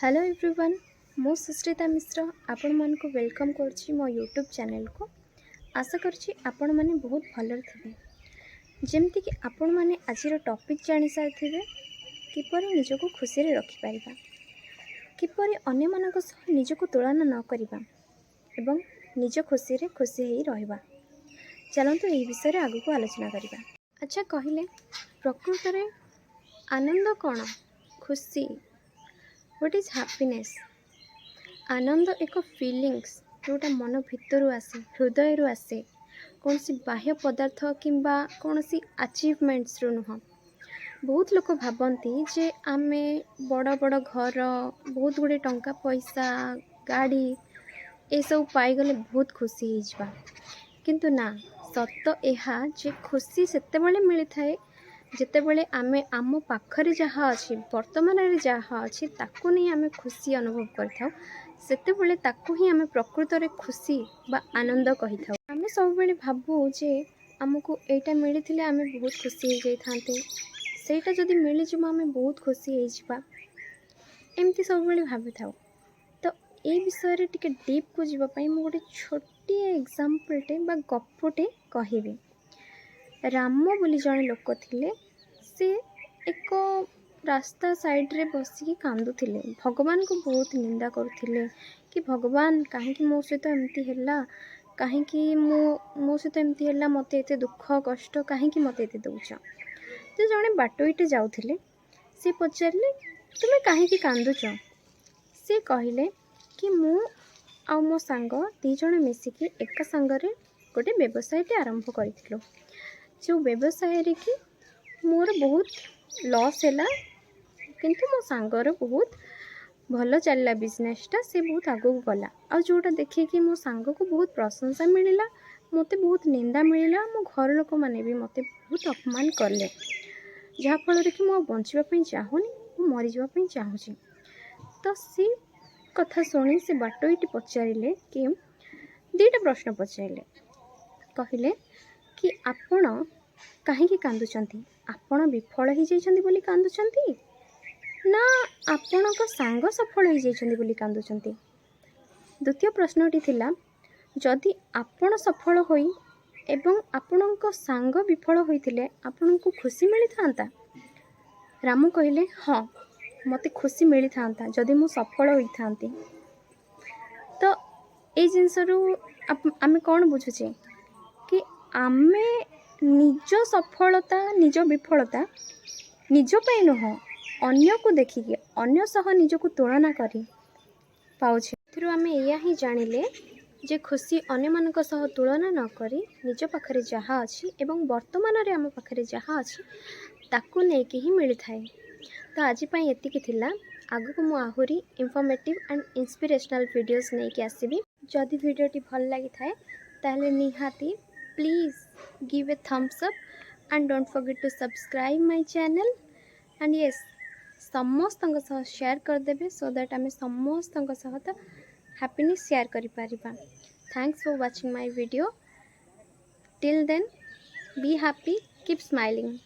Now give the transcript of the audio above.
Hello everyone मु सुश्रिता मिश्र आपण मान को वेलकम करछि मो यूट्यूब चैनल को। आशा करछि आपण माने बहुत भलर थिबे। जेमति कि आपण माने आजिर टॉपिक जानि सारिथिबे किपरि निजको खुशी रे रखि परिबा, किपरि अन्य मानक सह निजको तुलना न करिबा एवं निज खुशी रे खुशी हेई रहइबा। चलंतु एही विषय रे आगु को आलोचना करिबा। अच्छा कहिले प्रकृत रे आनंद कोन? खुशी व्हाट इज हैप्पीनेस? आनंद एक फीलिंग्स जोटा मन भितर आसे, हृदय रु आसे, कौन सी बाह्य पदार्थ किंबा कौन सी अचीवमेंट्स रु नुह। बहुत लोग भावती जे आमे बड़ बड़ घर, बहुत गुड़े टंका पैसा, गाड़ी ये सब पाईगले बहुत खुशी हो जावा। किंतु ना, सत यह जे खुशी सेतेबेले मिली थाए जेतेबेले आमे आम पाखरे जहाँ अच्छी वर्तमान रे जहाँ अच्छी ताकू नहीं आमे खुशी अनुभव करथाउ, सेतेबेले ताकू ही आमे प्रकृत रे खुशी बा आनंद कहि थाउ। आमे सब बेले भाबू जे हमको एटा मिलिथिले आमे बहुत खुशी हो जाई थांते, सेटा जदी मिली जिवो आमे बहुत खुशी हो जिबा, एमती सब बेले भाबी थाउ। तो ए विषय रे टिके डीप को जिबा पई मु गोटे छोटी एग्जांपल टे बा गप्पोटे कहिबी। राम बोली जड़े लोक थिले, से एक रास्ता साइड रे बसिकी कांदुथिले, भगवान को बहुत निंदा करुथिले कि भगवान कहीं मो सहित एमती हैला, कहीं मो सहित एमती हैला, मते एते दुख कष्ट कहीं मते एते दउछ। तो जड़े बाटोईटे जाउथिले, से पचारले तुमे कहीं कांदुच? से कहले कि मु आ मो सांग दी जण मिसिकी एक सांगरे गोटे व्यवसायटे आरंभ करिथिलु, जो व्यवसाय रे कि मोर बहुत लॉस हैला, किंतु मो सांगर बहुत भल चलला बिजनेसटा, से बहुत आगू गला। आ जोटा देखिए कि मो सांग को बहुत प्रशंसा मिलला, मते बहुत निंदा मिलला, मो घर लोक माने भी मते बहुत अपमान करले, जहाँ फल कि मो बंचिबा पई चाहुनी, मो मरि जाबा पई चाहुची। तो सी कथा शुणी से बाटोईटी पचारिले कि दीटा प्रश्न पचारिले, कहले कि आपण कहीं कांदुचंती, आपण विफल हो जाइछंती बोली कांदुचंती ना आपण को सांग सफल हो जाइछंती बोली कांदुचंती? द्वितीय प्रश्नटी थिला, जदि आपण सफल होई एवं आपण को सांग विफल होइथिले आपण को खुशी मिली थांता? रामू कहले हाँ, मते खुशी मिली थांता जदि मु सफल होई थांती। तो ए जिनसरु आमे कौन बुझुचे कि आमे निज सफलता निज विफलता निज पे नुह, अन्य को देखिए अन्य सह निज को तुलना करी पाउछे। थिरु आमे एया ही जानिले जे खुशी अन्य मानक सह तुलना न करी निज पाखरे जहाँ अछि एवं वर्तमान रे आम पाखरे जहाँ अछि ताकू नेकी ही मिली थाए। तो आज पई एतिकी थिला, आगु को मु आहुरी इन्फॉर्मेटिव एंड इंस्पिरेशनल वीडियोस नै कि आसीबी। जदि वीडियोटी भल लागि थाए ताहले निहाती please give a thumbs up and don't forget to subscribe my channel and yes समस्तंग सह शेयर कर देबे so that आमे समस्तंग सह त हैप्पीनेस शेयर करि परिबा। Thanks for watching my video, till then be happy, keep smiling।